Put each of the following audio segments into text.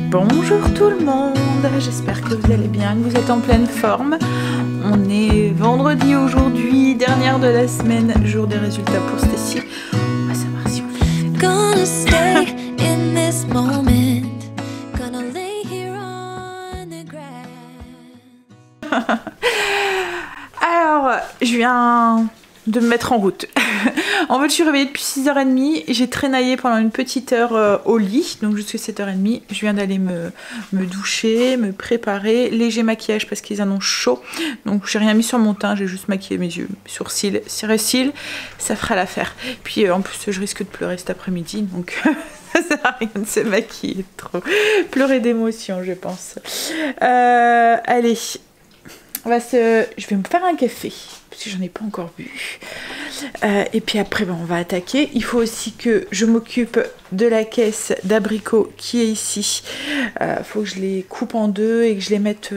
Bonjour tout le monde, j'espère que vous allez bien, que vous êtes en pleine forme. On est vendredi aujourd'hui, dernière de la semaine, jour des résultats pour Stacy. On va savoir si vous Alors, je viens de me mettre en route. En fait, je suis réveillée depuis 6h30. J'ai traînaillé pendant une petite heure au lit, donc jusqu'à 7h30. Je viens d'aller me doucher, me préparer. Léger maquillage parce qu'ils annoncent chaud. Donc, j'ai rien mis sur mon teint, j'ai juste maquillé mes yeux, mes sourcils, cils, ça fera l'affaire. Puis, en plus, je risque de pleurer cet après-midi, donc ça sert à rien de se maquiller trop. Pleurer d'émotion, je pense. Allez, je vais me faire un café parce que j'en ai pas encore bu. Et puis après, on va attaquer. Il faut aussi que je m'occupe de la caisse d'abricots qui est ici. Faut que je les coupe en deux et que je les mette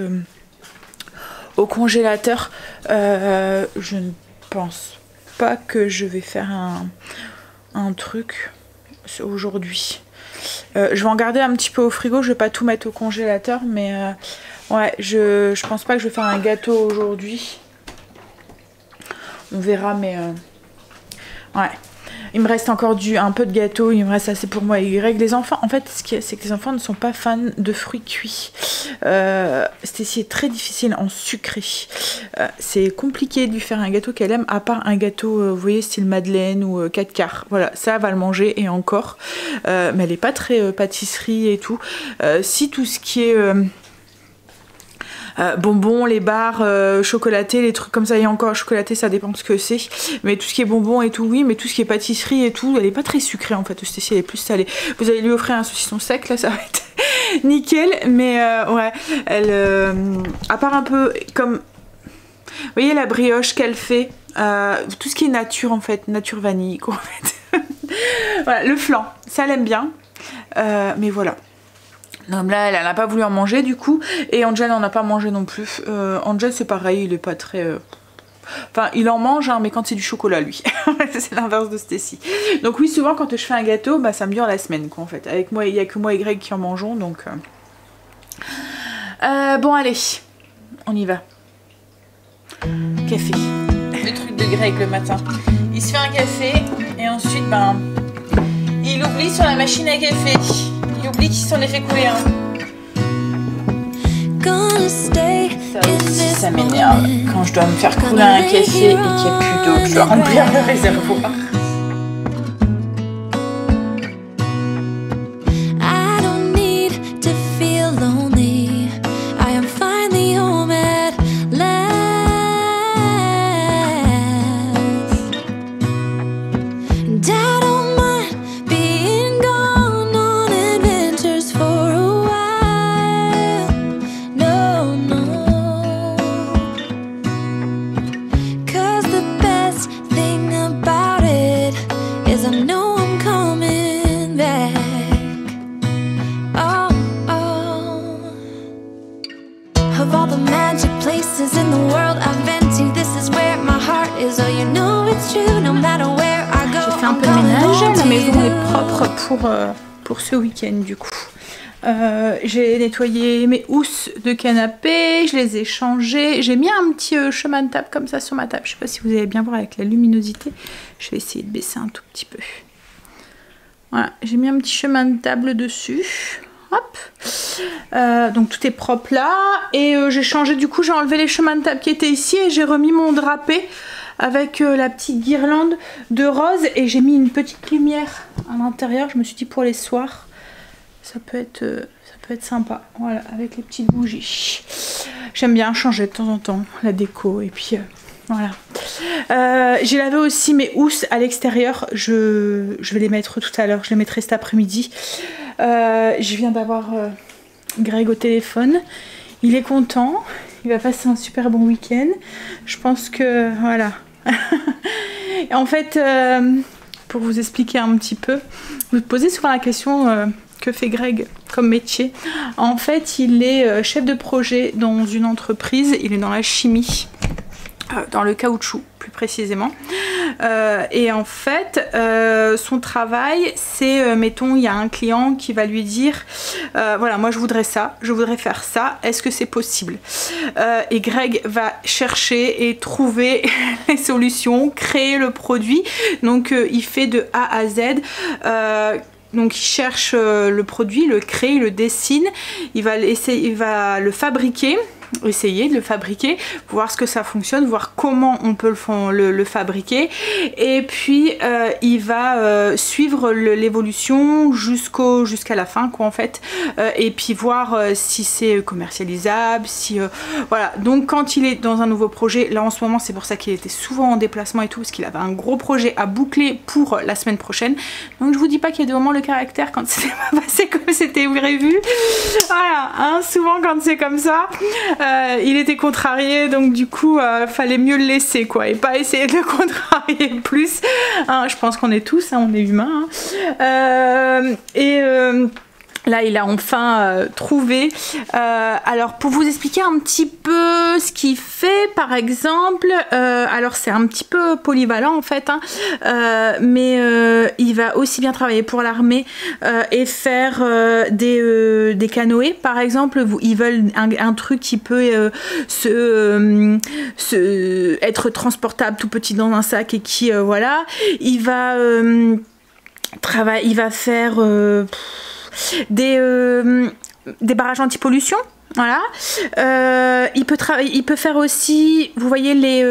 au congélateur. Je ne pense pas que je vais faire un truc aujourd'hui. Je vais en garder un petit peu au frigo. Je vais pas tout mettre au congélateur, mais ouais, je pense pas que je vais faire un gâteau aujourd'hui. On verra, mais ouais. Il me reste encore un peu de gâteau, il me reste assez pour moi et Y. Les enfants, en fait, ce qu'il y a, c'est que les enfants ne sont pas fans de fruits cuits. Stacy est très difficile en sucré. C'est compliqué de lui faire un gâteau qu'elle aime, à part un gâteau, vous voyez, style Madeleine ou 4 quarts. Voilà, ça elle va le manger et encore. Mais elle n'est pas très pâtisserie et tout. Si tout ce qui est bonbons, les barres chocolatés, les trucs comme ça, et encore chocolaté, ça dépend de ce que c'est, mais tout ce qui est bonbons et tout, oui, mais tout ce qui est pâtisserie et tout, elle est pas très sucrée en fait. Stacy, elle est plus salée. Vous allez lui offrir un saucisson sec, là ça va être nickel, mais ouais, elle à part un peu comme, vous voyez la brioche qu'elle fait, tout ce qui est nature en fait, nature vanille quoi, en fait. Voilà, le flan, ça elle aime bien, mais voilà. Donc là, elle n'a pas voulu en manger du coup. Et Angel n'en a pas mangé non plus. Angel, c'est pareil, il est pas très... Enfin, il en mange, hein, mais quand c'est du chocolat, lui. C'est l'inverse de Stacy. Donc oui, souvent, quand je fais un gâteau, bah, ça me dure la semaine, quoi, en fait. Avec moi, il n'y a que moi et Greg qui en mangeons, donc... bon, allez. On y va. Café. Le truc de Greg le matin. Il se fait un café, et ensuite, ben... il oublie sur la machine à café. Il oublie qu'il s'en est fait couler un. Ça aussi, ça m'énerve. Quand je dois me faire couler un café et qu'il n'y a plus d'eau, je dois remplir le réservoir. Pour ce week-end du coup. J'ai nettoyé mes housses de canapé, je les ai changées, j'ai mis un petit chemin de table comme ça sur ma table, je sais pas si vous allez bien voir avec la luminosité, je vais essayer de baisser un tout petit peu. Voilà, j'ai mis un petit chemin de table dessus, hop, donc tout est propre là, et j'ai changé du coup, j'ai enlevé les chemins de table qui étaient ici et j'ai remis mon drapé avec la petite guirlande de rose et j'ai mis une petite lumière à l'intérieur. Je me suis dit pour les soirs ça peut être sympa, voilà, avec les petites bougies. J'aime bien changer de temps en temps la déco et puis voilà. J'ai lavé aussi mes housses à l'extérieur, je vais les mettre tout à l'heure, je les mettrai cet après-midi. Je viens d'avoir Greg au téléphone, il est content, il va passer un super bon week-end. Je pense que voilà. En fait, pour vous expliquer un petit peu, vous posez souvent la question que fait Greg comme métier. En fait, il est chef de projet dans une entreprise, il est dans la chimie. dans le caoutchouc plus précisément. Et en fait son travail c'est mettons il y a un client qui va lui dire voilà moi je voudrais ça, je voudrais faire ça, est-ce que c'est possible, et Greg va chercher et trouver les solutions, créer le produit, donc il fait de A à Z. Donc il cherche le produit, le crée, le dessine, il va le fabriquer, essayer de le fabriquer, voir ce que ça fonctionne, voir comment on peut le fabriquer, et puis il va suivre l'évolution jusqu'à la fin quoi en fait, et puis voir si c'est commercialisable, si voilà. Donc quand il est dans un nouveau projet, là en ce moment c'est pour ça qu'il était souvent en déplacement et tout, parce qu'il avait un gros projet à boucler pour la semaine prochaine. Donc je vous dis pas qu'il y a des moments le caractère quand c'était pas passé comme c'était prévu, voilà hein, souvent quand c'est comme ça il était contrarié, donc du coup fallait mieux le laisser quoi, et pas essayer de le contrarier plus hein, je pense qu'on est tous hein, on est humains hein. Là il a enfin trouvé. Alors pour vous expliquer un petit peu ce qu'il fait par exemple, alors c'est un petit peu polyvalent en fait hein, mais il va aussi bien travailler pour l'armée et faire des canoës par exemple. Ils veulent un truc qui peut être transportable tout petit dans un sac et qui voilà. Il va faire des barrages anti-pollution, voilà. Il peut faire aussi, vous voyez les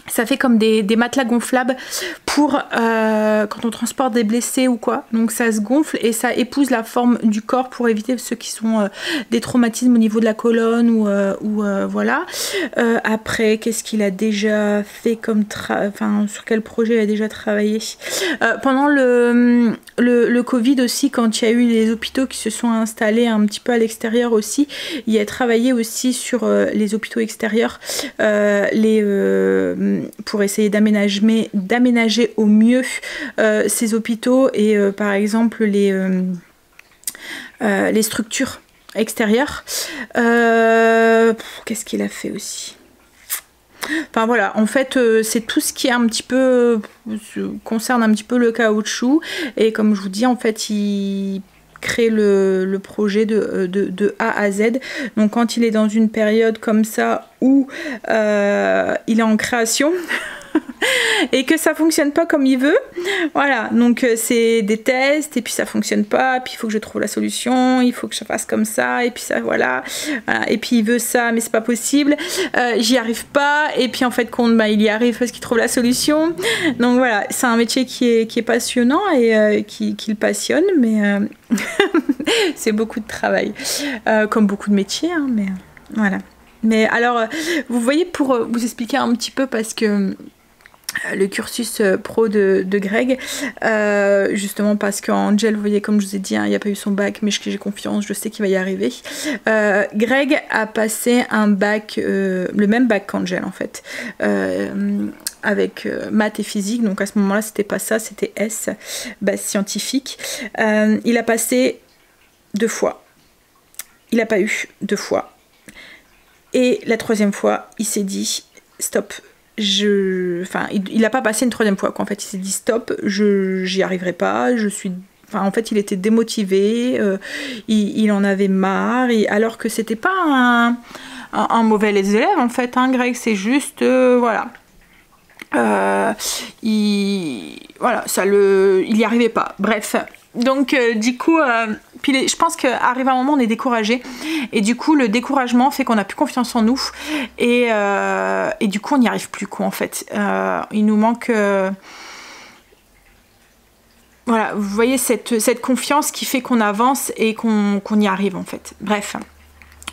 ça fait comme des matelas gonflables pour quand on transporte des blessés ou quoi. Donc ça se gonfle et ça épouse la forme du corps pour éviter ceux qui sont des traumatismes au niveau de la colonne ou voilà. Après, qu'est-ce qu'il a déjà fait comme enfin sur quel projet il a déjà travaillé pendant le Covid aussi, quand il y a eu les hôpitaux qui se sont installés un petit peu à l'extérieur aussi, il a travaillé aussi sur les hôpitaux extérieurs, pour essayer d'aménager au mieux ces hôpitaux et par exemple les structures extérieures. Qu'est-ce qu'il a fait aussi? Enfin voilà, en fait c'est tout ce qui est un petit peu concerne un petit peu le caoutchouc, et comme je vous dis en fait il crée le projet de A à Z. Donc quand il est dans une période comme ça où il est en création et que ça fonctionne pas comme il veut, voilà, donc c'est des tests et puis ça fonctionne pas, puis il faut que je trouve la solution, il faut que je fasse comme ça et puis ça voilà, et puis il veut ça mais c'est pas possible, j'y arrive pas, et puis en fait compte il y arrive parce qu'il trouve la solution. Donc voilà, c'est un métier qui est passionnant et qui le passionne, mais c'est beaucoup de travail, comme beaucoup de métiers hein, mais voilà. Mais alors vous voyez, pour vous expliquer un petit peu, parce que le cursus pro de Greg, justement parce qu'Angel, vous voyez, comme je vous ai dit hein, il n'y a pas eu son bac, mais j'ai confiance, je sais qu'il va y arriver. Greg a passé un bac, le même bac qu'Angel en fait, avec maths et physique. Donc à ce moment là c'était pas ça, c'était S, base scientifique. Il a passé 2 fois, il n'a pas eu 2 fois, et la 3e fois il s'est dit stop. Enfin, il n'a pas passé une 3e fois, quoi. En fait, il s'est dit stop, j'y arriverai pas, enfin, en fait, il était démotivé, il en avait marre, alors que c'était pas un mauvais élève, en fait, hein, Greg, c'est juste, voilà. Voilà, il y arrivait pas, bref. Donc, du coup, puis je pense qu'arrive un moment, on est découragé, et du coup, le découragement fait qu'on n'a plus confiance en nous, et du coup, on n'y arrive plus, quoi, en fait. Il nous manque... voilà, vous voyez, cette confiance qui fait qu'on avance et qu'on y arrive, en fait. Bref.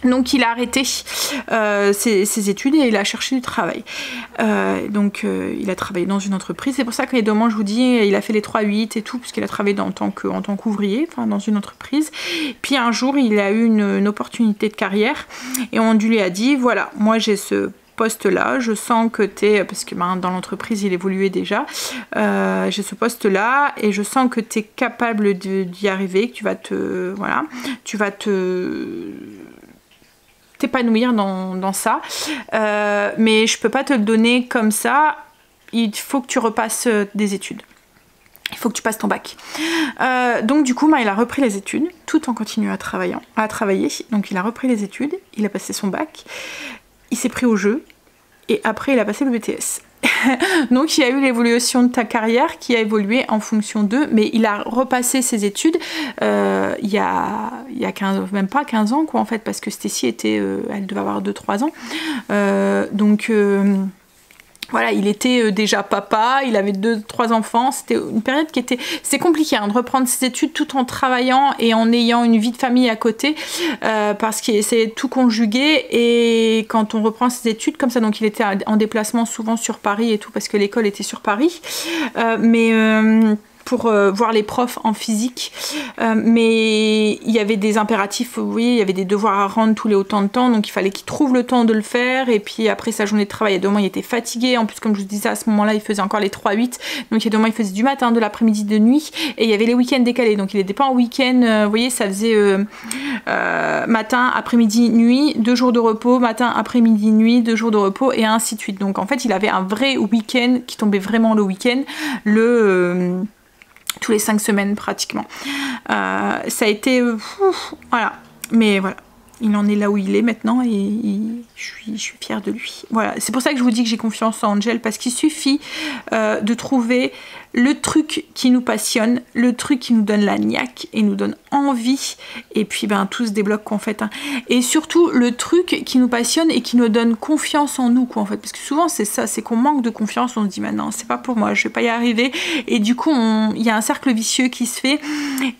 Donc il a arrêté ses études et il a cherché du travail. Donc il a travaillé dans une entreprise. C'est pour ça que les moments, je vous dis, il a fait les 3-8 et tout, puisqu'il a travaillé en tant qu'ouvrier, enfin dans une entreprise. Puis un jour, il a eu une opportunité de carrière et on lui a dit, voilà, moi j'ai ce poste là, je sens que tu es, parce que dans l'entreprise il évoluait déjà, j'ai ce poste là et je sens que tu es capable d'y arriver, que tu vas te t'épanouir dans ça. Mais je peux pas te le donner comme ça. Il faut que tu repasses des études. Il faut que tu passes ton bac. Donc du coup, il a repris les études, tout en continuant à travailler. Donc il a repris les études, il a passé son bac, il s'est pris au jeu, et après il a passé le BTS. Donc il y a eu l'évolution de ta carrière qui a évolué en fonction d'eux, mais il a repassé ses études il y a 15, même pas 15 ans quoi en fait, parce que Stécie était, elle devait avoir 2-3 ans. Voilà, il était déjà papa, il avait 2-3 enfants, c'était une période qui était... C'est compliqué hein, de reprendre ses études tout en travaillant et en ayant une vie de famille à côté, parce qu'il essayait de tout conjuguer, et quand on reprend ses études comme ça, donc il était en déplacement souvent sur Paris et tout, parce que l'école était sur Paris, pour voir les profs en physique, mais il y avait des impératifs, vous voyez, il y avait des devoirs à rendre tous les autant de temps, donc il fallait qu'il trouve le temps de le faire, et puis après sa journée de travail, il y a des moments il était fatigué, en plus comme je vous disais à ce moment-là il faisait encore les 3-8, donc il y a des moments il faisait du matin, de l'après-midi, de nuit, et il y avait les week-ends décalés, donc il n'était pas en week-end, vous voyez, ça faisait matin, après-midi, nuit, 2 jours de repos, matin, après-midi, nuit, 2 jours de repos, et ainsi de suite. Donc en fait il avait un vrai week-end qui tombait vraiment le week-end, tous les 5 semaines pratiquement. Ça a été... voilà. Mais voilà. Il en est là où il est maintenant, et je suis fière de lui. Voilà. C'est pour ça que je vous dis que j'ai confiance en Angel, parce qu'il suffit de trouver le truc qui nous passionne, le truc qui nous donne la niaque et nous donne envie, et puis tout se débloque quoi en fait. Hein. Et surtout le truc qui nous passionne et qui nous donne confiance en nous quoi en fait, parce que souvent c'est ça, c'est qu'on manque de confiance, on se dit non c'est pas pour moi, je vais pas y arriver, et du coup il y a un cercle vicieux qui se fait,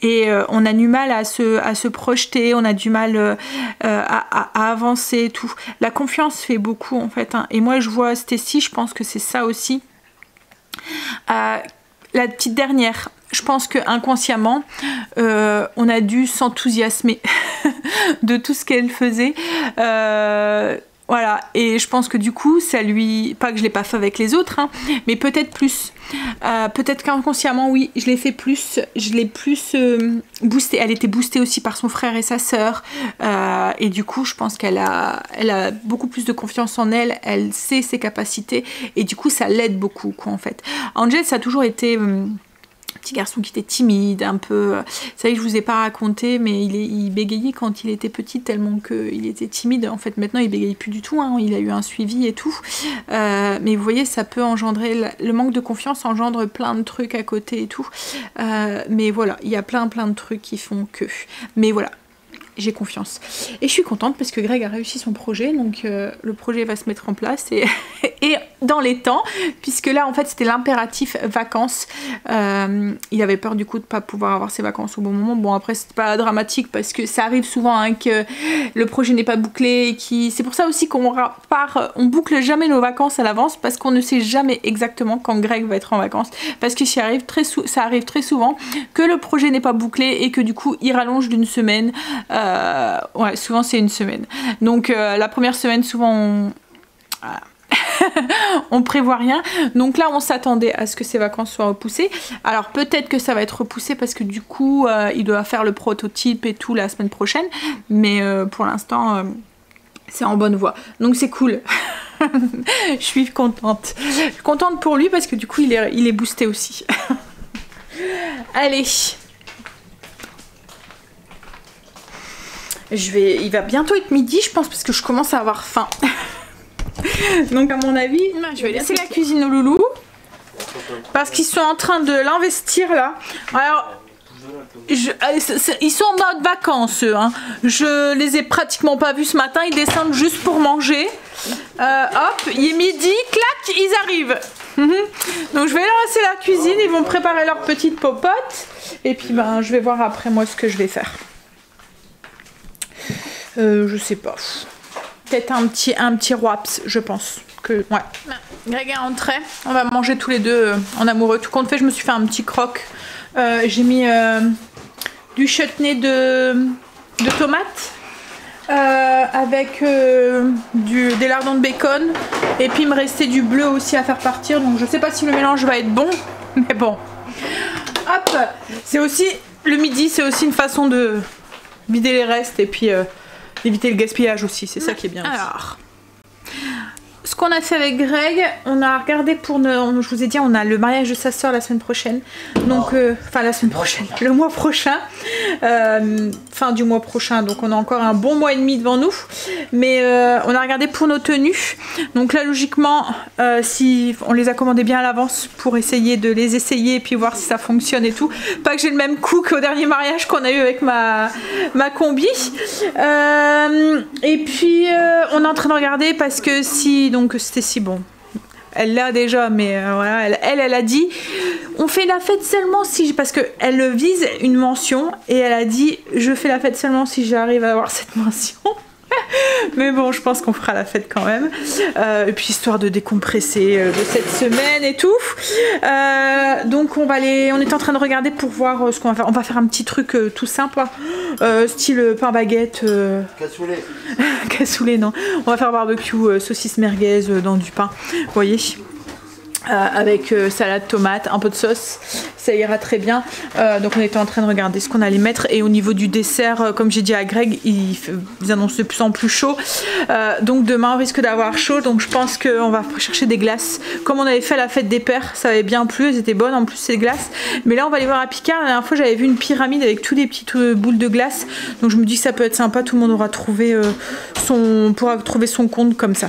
et on a du mal à se projeter, on a du mal à avancer et tout. La confiance fait beaucoup en fait, hein. Et moi je vois Stécie, je pense que c'est ça aussi. La petite dernière, je pense que inconsciemment on a dû s'enthousiasmer de tout ce qu'elle faisait, voilà, et je pense que du coup ça lui, pas que je l'ai pas fait avec les autres hein, mais peut-être plus, peut-être qu'inconsciemment oui je l'ai fait plus, je l'ai plus boostée. Elle était boostée aussi par son frère et sa sœur, et du coup je pense qu'elle a beaucoup plus de confiance en elle, elle sait ses capacités, et du coup ça l'aide beaucoup quoi en fait. Angel ça a toujours été petit garçon qui était timide, un peu... C'est vrai que je vous ai pas raconté, mais il bégayait quand il était petit tellement qu'il était timide. En fait, maintenant, il bégaye plus du tout. Hein. Il a eu un suivi et tout. Mais vous voyez, ça peut engendrer... Le manque de confiance engendre plein de trucs à côté et tout. Mais voilà, il y a plein de trucs qui font que... Mais voilà. J'ai confiance. Et je suis contente parce que Greg a réussi son projet, donc le projet va se mettre en place et dans les temps, puisque là en fait c'était l'impératif vacances. Il avait peur du coup de pas pouvoir avoir ses vacances au bon moment. Bon après c'est pas dramatique parce que ça arrive souvent hein, que le projet n'est pas bouclé, c'est pour ça aussi qu'on on boucle jamais nos vacances à l'avance, parce qu'on ne sait jamais exactement quand Greg va être en vacances, parce que ça arrive très souvent que le projet n'est pas bouclé et que du coup il rallonge d'une semaine. Ouais, souvent c'est une semaine. Donc la première semaine, souvent on prévoit rien. Donc là, on s'attendait à ce que ces vacances soient repoussées. Alors peut-être que ça va être repoussé parce que du coup, il doit faire le prototype et tout la semaine prochaine. Mais pour l'instant, c'est en bonne voie. Donc c'est cool. Je suis contente. Je suis contente pour lui parce que du coup, il est boosté aussi. Allez. Il va bientôt être midi, je pense, parce que je commence à avoir faim. Donc à mon avis, je vais laisser la cuisine au loulou, parce qu'ils sont en train de l'investir là. Alors, ils sont en mode vacances eux, hein. Je les ai pratiquement pas vus ce matin, ils descendent juste pour manger. Hop, il est midi, clac, ils arrivent. Donc je vais leur laisser la cuisine, ils vont préparer leur petite popote. Et puis je vais voir après moi ce que je vais faire. Je sais pas. Peut-être un petit wraps, je pense. Ouais. Greg est rentré. On va manger tous les deux en amoureux. Tout compte fait, je me suis fait un petit croque. J'ai mis du chutney de tomates avec des lardons de bacon. Et puis il me restait du bleu aussi à faire partir. Donc je sais pas si le mélange va être bon. Mais bon. Hop. C'est aussi... Le midi, c'est aussi une façon de vider les restes et puis d'éviter le gaspillage aussi, c'est ça qui est bien. Alors, ce qu'on a fait avec Greg, on a regardé pour je vous ai dit, on a le mariage de sa soeur la semaine prochaine. Donc, enfin la semaine prochaine, le mois prochain. Fin du mois prochain, donc on a encore un bon mois et demi devant nous. Mais on a regardé pour nos tenues. Donc là, logiquement, si on les a commandées bien à l'avance pour essayer de les essayer et puis voir si ça fonctionne et tout. Pas que j'ai le même coup qu'au dernier mariage qu'on a eu avec ma combi. Et puis, on est en train de regarder parce que si... Donc c'était si bon. Elle l'a déjà, mais voilà, elle a dit on fait la fête seulement si... Parce qu'elle vise une mention et elle a dit je fais la fête seulement si j'arrive à avoir cette mention. Mais bon, je pense qu'on fera la fête quand même. Et puis histoire de décompresser de cette semaine et tout. Donc on est en train de regarder pour voir ce qu'on va faire. On va faire un petit truc tout simple, style pain baguette. Cassoulet. Cassoulet, non. On va faire barbecue, saucisse merguez dans du pain. Vous voyez, avec salade, tomate, un peu de sauce, ça ira très bien. Donc on était en train de regarder ce qu'on allait mettre. Et au niveau du dessert, comme j'ai dit à Greg, ils annoncent de plus en plus chaud. Donc demain on risque d'avoir chaud. Donc je pense qu'on va chercher des glaces. Comme on avait fait à la fête des pères, ça avait bien plu, elles étaient bonnes en plus ces glaces. Mais là on va aller voir à Picard. La dernière fois j'avais vu une pyramide avec tous les petites boules de glace. Donc je me dis que ça peut être sympa, tout le monde aura trouvé pourra trouver son compte comme ça.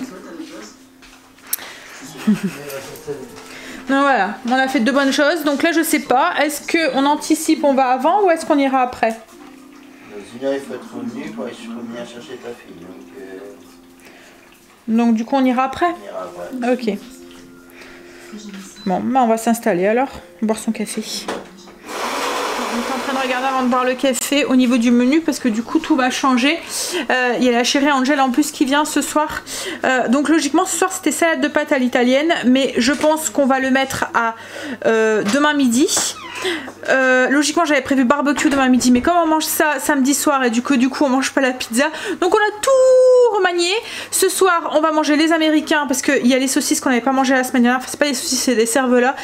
Donc voilà, on a fait de bonnes choses. Donc là je sais pas, est-ce qu'on anticipe, on va avant ou est-ce qu'on ira après? Zina, il faut être revenu pour venir chercher ta fille. Donc du coup on ira après? On ira après. Ok. Bon, bah on va s'installer alors, boire son café. On est en train de regarder avant de boire le café au niveau du menu parce que du coup tout va changer. Il y a la chérie Angèle en plus qui vient ce soir. Donc logiquement ce soir c'était salade de pâtes à l'italienne, mais je pense qu'on va le mettre à demain midi. Logiquement j'avais prévu barbecue demain midi, mais comme on mange ça samedi soir et du coup on mange pas la pizza, donc on a tout remanié. Ce soir on va manger les américains parce qu'il y a les saucisses qu'on n'avait pas mangé la semaine dernière. Enfin, c'est pas les saucisses, c'est des cervelas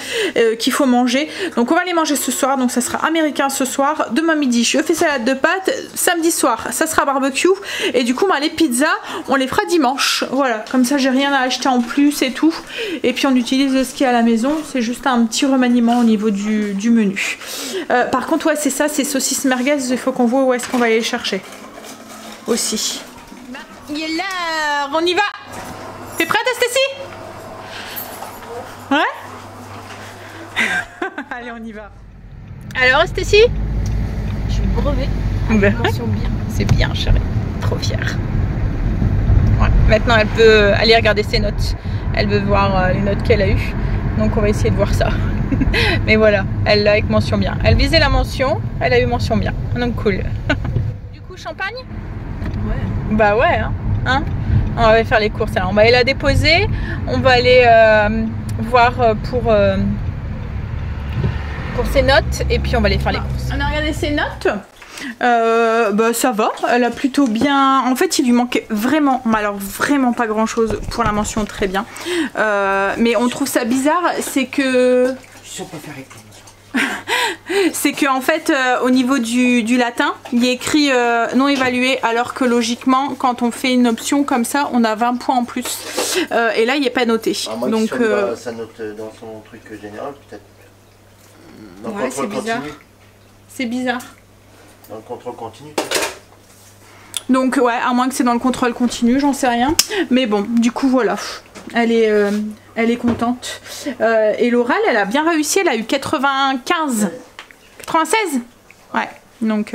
qu'il faut manger, donc on va les manger ce soir. Donc ça sera américain ce soir. Demain midi je fais salade de pâtes, samedi soir ça sera barbecue, et du coup les pizzas on les fera dimanche. Voilà, comme ça j'ai rien à acheter en plus et tout, et puis on utilise ce qu'il y a à la maison. C'est juste un petit remaniement au niveau du menu. Par contre ouais c'est ça, ces saucisses merguez, il faut qu'on voit où est-ce qu'on va aller les chercher aussi. Il est l'heure, on y va. T'es prête Stécie? Ouais. Allez on y va. Alors Stécie? Je suis brevée. Attention bien. C'est bien chérie, trop fière. Ouais. Maintenant elle peut aller regarder ses notes. Elle veut voir les notes qu'elle a eues. Donc on va essayer de voir ça. Mais voilà, elle l'a avec mention bien. Elle visait la mention, elle a eu mention bien. Donc cool. Du coup champagne? Ouais. Bah ouais hein. On va aller faire les courses. Alors on va aller la déposer. On va aller voir pour ses notes. Et puis on va aller faire les courses. On a regardé ses notes. Bah ça va, elle a plutôt bien. En fait il lui manquait vraiment, mais alors vraiment pas grand chose pour la mention très bien. Mais on trouve ça bizarre, c'est que c'est que en fait au niveau du latin il est écrit non évalué, alors que logiquement quand on fait une option comme ça on a 20 points en plus, et là il n'est pas noté. Moi, donc ça note dans son truc général peut-être. Ouais c'est bizarre. C'est bizarre. Dans le contrôle continu. Donc ouais, à moins que c'est dans le contrôle continu, j'en sais rien. Mais bon, du coup voilà, elle est contente. Et l'oral, elle a bien réussi, elle a eu 95. 96. Ouais, donc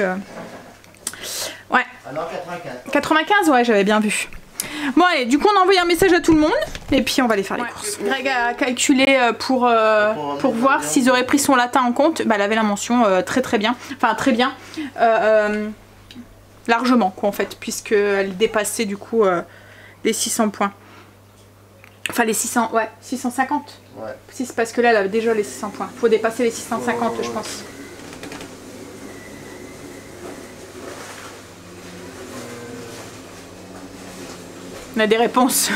ouais. Alors 95. 95, ouais, j'avais bien vu. Bon allez, du coup on a envoyé un message à tout le monde et puis on va aller faire les courses. Greg a calculé pour voir s'ils auraient pris son latin en compte. Bah, elle avait la mention très très bien, enfin très bien, largement quoi en fait, puisqu'elle dépassait du coup les 600 points. Enfin les 600, ouais, 650. Ouais. Si c'est parce que là elle avait déjà les 600 points. Faut dépasser les 650 je pense. On a des réponses.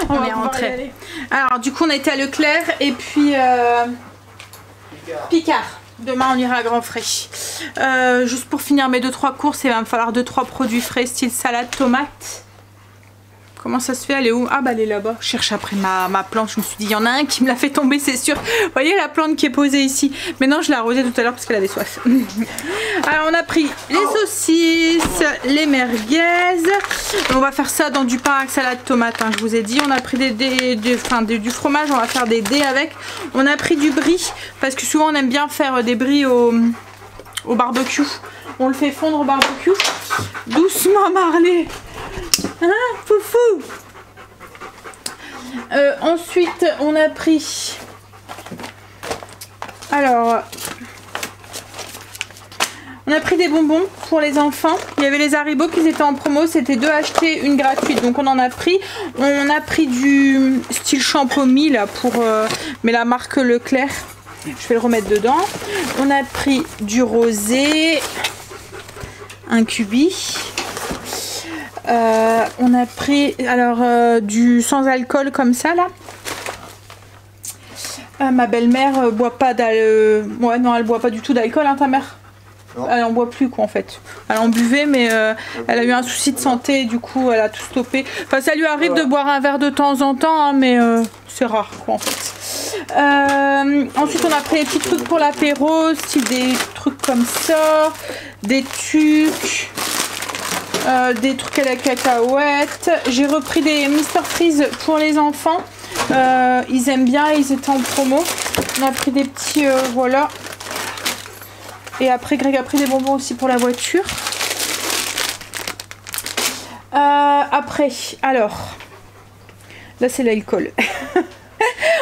On va rentrer. Alors du coup on a été à Leclerc et puis Picard. Demain on ira à Grand Frais. Juste pour finir mes 2-3 courses, il va me falloir 2-3 produits frais, style salade, tomate. Comment ça se fait? Elle est où? Ah bah elle est là-bas. Je cherche après ma plante. Je me suis dit, il y en a un qui me l'a fait tomber, c'est sûr. Vous voyez la plante qui est posée ici. Mais non, je l'ai arrosée tout à l'heure parce qu'elle avait soif. Alors on a pris les saucisses, les merguez. On va faire ça dans du pain avec salade tomate, hein, je vous ai dit. On a pris du fromage, on va faire des dés avec. On a pris du brie parce que souvent on aime bien faire des bris au barbecue. On le fait fondre au barbecue. Doucement Marley. Hein, foufou. Ensuite on a pris, alors on a pris des bonbons pour les enfants. Il y avait les Haribo qui étaient en promo, c'était 2 achetés, 1 gratuite, donc on en a pris. On a pris du style champomis là pour mais la marque Leclerc, je vais le remettre dedans. On a pris du rosé, un cubi. On a pris alors du sans alcool comme ça là. Ma belle-mère boit pas d'alcool. Ouais, non, elle boit pas du tout d'alcool, hein, ta mère? Non. Elle en boit plus quoi en fait. Elle en buvait mais elle a eu un souci de santé et du coup elle a tout stoppé. Enfin ça lui arrive de boire un verre de temps en temps hein, mais c'est rare quoi en fait. Ensuite on a pris des petits trucs pour l'apéro, style des trucs comme ça, des tucs. Des trucs à la cacahuète. J'ai repris des Mr Freeze pour les enfants. Ils aiment bien, ils étaient en promo. On a pris des petits voilà. Et après Greg a pris des bonbons aussi pour la voiture. Après, alors là c'est l'alcool.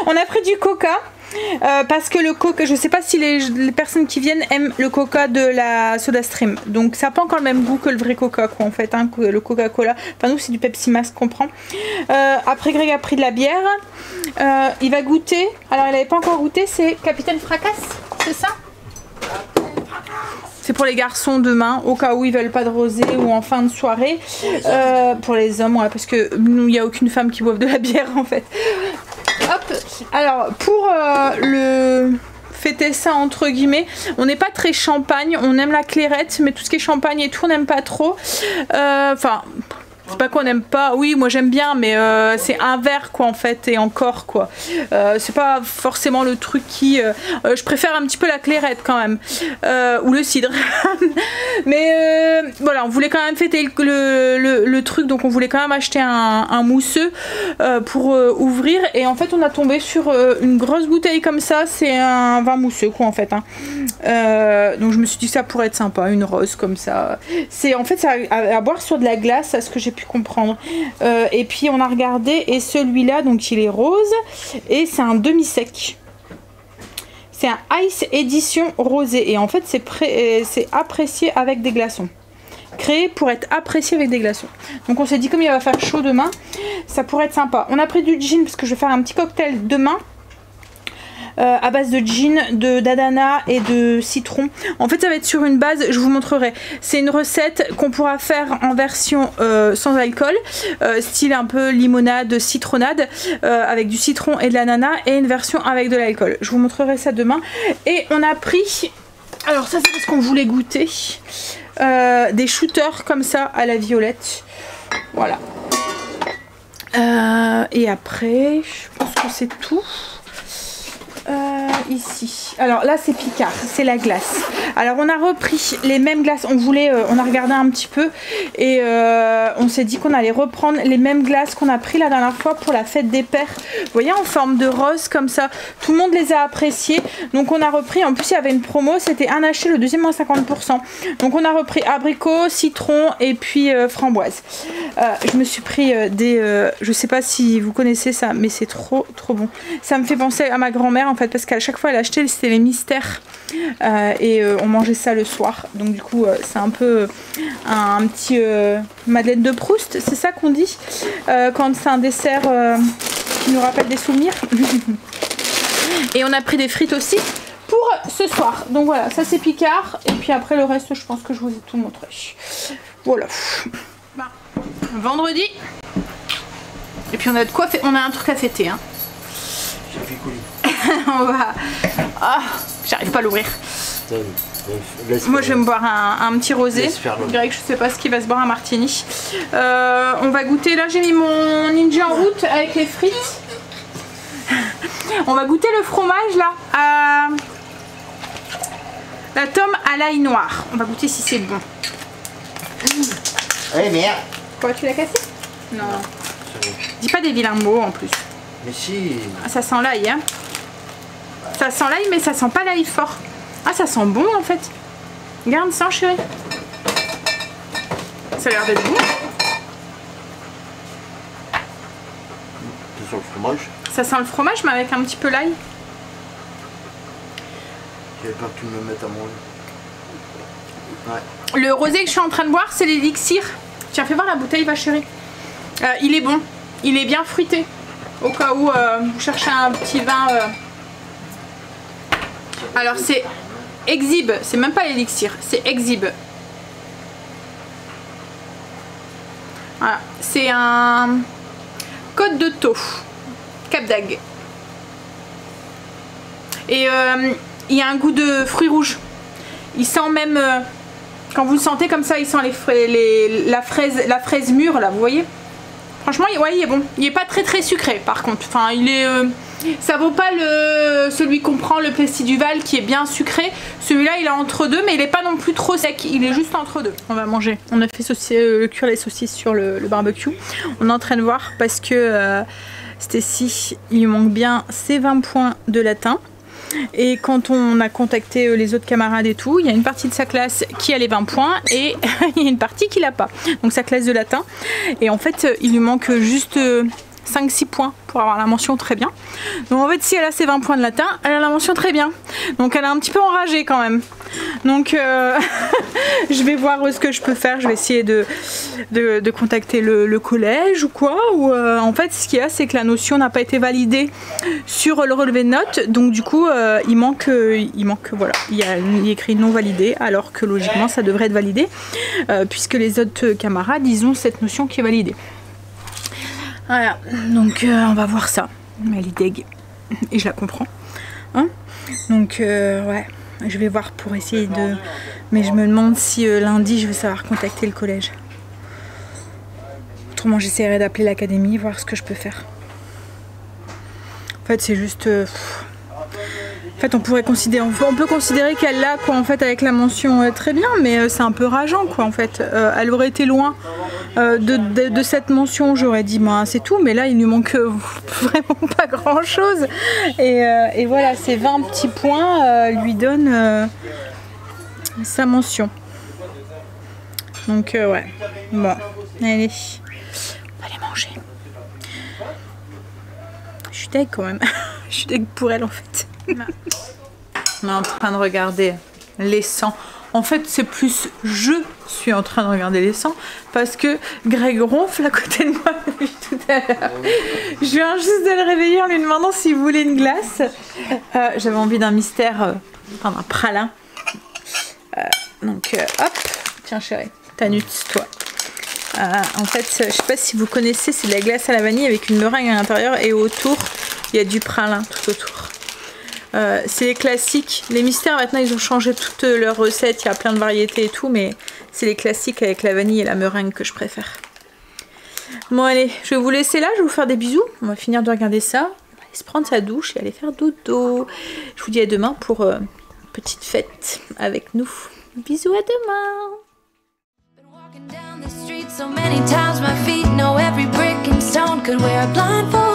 On a pris du coca. Parce que le coca, je sais pas si les personnes qui viennent aiment le coca de la SodaStream, donc ça n'a pas encore le même goût que le vrai coca quoi en fait, hein, que le Coca-Cola. Enfin nous c'est du Pepsi Max qu'on prend. Après Greg a pris de la bière, il va goûter, alors il n'avait pas encore goûté, c'est Capitaine Fracasse, c'est ça? C'est pour les garçons demain, au cas où ils veulent pas de rosé ou en fin de soirée. Pour les hommes, ouais, parce que nous il n'y a aucune femme qui boive de la bière en fait. Hop, alors pour le fêter ça entre guillemets, on n'est pas très champagne, on aime la clairette, mais tout ce qui est champagne et tout on n'aime pas trop. Enfin, c'est pas qu'on n'aime pas, oui moi j'aime bien, mais c'est un verre quoi en fait, et encore quoi. C'est pas forcément le truc qui... je préfère un petit peu la clairette quand même, ou le cidre. Mais voilà, on voulait quand même fêter le truc, donc on voulait quand même acheter un mousseux pour ouvrir, et en fait on a tombé sur une grosse bouteille comme ça, c'est un vin mousseux quoi en fait, hein. Donc je me suis dit que ça pourrait être sympa, une rose comme ça. C'est en fait ça à boire sur de la glace, à ce que j'ai pu comprendre. Et puis on a regardé, et celui-là donc il est rose et c'est un demi-sec. C'est un Ice édition rosé, et en fait c'est apprécié avec des glaçons. Créé pour être apprécié avec des glaçons. Donc on s'est dit comme il va faire chaud demain, ça pourrait être sympa. On a pris du gin parce que je vais faire un petit cocktail demain. À base de gin, d'ananas et de citron. En fait ça va être sur une base, je vous montrerai. C'est une recette qu'on pourra faire en version sans alcool, style un peu limonade, citronnade, avec du citron et de l'ananas, et une version avec de l'alcool. Je vous montrerai ça demain. Et on a pris, alors ça c'est parce qu'on voulait goûter, des shooters comme ça à la violette. Voilà. Et après, je pense que c'est tout. Ici, alors là c'est Picard, c'est la glace. Alors on a repris les mêmes glaces, on a regardé un petit peu et on s'est dit qu'on allait reprendre les mêmes glaces qu'on a pris la dernière fois pour la fête des pères. Vous voyez, en forme de rose comme ça, tout le monde les a appréciés, donc on a repris. En plus il y avait une promo, c'était un acheté le deuxième à 50%, donc on a repris abricot, citron et puis framboise. Je me suis pris je sais pas si vous connaissez ça, mais c'est trop bon. Ça me fait penser à ma grand-mère en fait, parce qu'à chaque fois elle achetait, c'était les mystères, et on mangeait ça le soir, donc du coup c'est un peu un petit Madeleine de Proust, c'est ça qu'on dit quand c'est un dessert qui nous rappelle des souvenirs. Et on a pris des frites aussi pour ce soir, donc voilà, ça c'est Picard, et puis après le reste je pense que je vous ai tout montré. Voilà. Vendredi, et puis on a de quoi on a un truc à fêter, hein. On va... Ah, j'arrive pas à l'ouvrir. Moi je vais me boire un petit rosé. Greg, je sais pas ce qu'il va se boire, un martini. On va goûter, là j'ai mis mon ninja en route avec les frites. On va goûter le fromage là. La tome à l'ail noir. On va goûter si c'est bon. Eh merde. Quoi, tu l'as cassé? Non. Dis pas des vilains mots en plus. Mais si. Ah, ça sent l'ail, hein. Ça sent l'ail, mais ça sent pas l'ail fort. Ah, ça sent bon en fait. Regarde ça, chérie. Ça a l'air d'être bon. Ça sent le fromage. Ça sent le fromage, mais avec un petit peu l'ail. J'avais peur que tu me mettes à manger. Ouais. Le rosé que je suis en train de boire, c'est l'élixir. Tiens, fais voir la bouteille, va chérie. Il est bon. Il est bien fruité. Au cas où vous cherchez un petit vin. Alors c'est Exhibe. C'est même pas l'élixir, c'est Exhibe. Voilà. C'est un Côte de Taux. Cap d'Agde. Et il y a un goût de fruits rouges. Il sent même, quand vous le sentez comme ça, il sent la fraise mûre là, vous voyez. Franchement, ouais, il est bon. Il est pas très sucré par contre. Enfin, il est, ça vaut pas celui qu'on prend, le Plessis Duval, qui est bien sucré. Celui-là, il est entre deux, mais il est pas non plus trop sec. Il est juste entre deux. On va manger. On a fait cuire les saucisses sur le barbecue. On est en train de voir parce que Stécie, il lui manque bien ses 20 points de latin. Et quand on a contacté les autres camarades et tout, il y a une partie de sa classe qui a les 20 points et il y a une partie qui l'a pas. Donc sa classe de latin. Et en fait, il lui manque juste 5-6 points pour avoir la mention très bien. Donc en fait, si elle a ses 20 points de latin, elle a la mention très bien. Donc elle est un petit peu enragée quand même. Donc je vais voir ce que je peux faire. Je vais essayer de contacter le collège ou quoi. Ou en fait, ce qu'il y a, c'est que la notion n'a pas été validée sur le relevé de notes. Donc du coup, il manque voilà, il y a écrit non validé, alors que logiquement, ça devrait être validé, puisque les autres camarades, ils ont cette notion qui est validée. Voilà, donc on va voir ça. Elle est deg. Et je la comprends. Hein, donc ouais, je vais voir pour essayer de... Mais je me demande si lundi je vais savoir contacter le collège. Autrement j'essaierai d'appeler l'académie, voir ce que je peux faire. En fait c'est juste... En fait on peut considérer qu'elle l'a quoi en fait avec la mention très bien, mais c'est un peu rageant quoi en fait. Elle aurait été loin de cette mention, j'aurais dit ben, c'est tout, mais là il lui manque vraiment pas grand chose. Et voilà, ces 20 petits points lui donnent sa mention. Donc ouais, bon, allez, on va aller manger. Je suis deg quand même, je suis deg pour elle en fait. On est en train de regarder les 100. En fait, c'est plus je suis en train de regarder les 100 parce que Greg ronfle à côté de moi depuis tout à l'heure. Je viens juste de le réveiller en lui demandant s'il voulait une glace. J'avais envie d'un mystère, enfin d'un pralin. Donc hop, tiens chérie, Tanut, toi. En fait, je sais pas si vous connaissez, c'est de la glace à la vanille avec une meringue à l'intérieur et autour, il y a du pralin tout autour. C'est les classiques. Les mystères maintenant ils ont changé toutes leurs recettes, il y a plein de variétés et tout, mais c'est les classiques avec la vanille et la meringue que je préfère. Bon allez, je vais vous laisser là, je vais vous faire des bisous. On va finir de regarder ça, on va aller se prendre sa douche et aller faire dodo. Je vous dis à demain pour une petite fête avec nous. Bisous, à demain. So many times my feet know every brick and stone could wear a blindfold.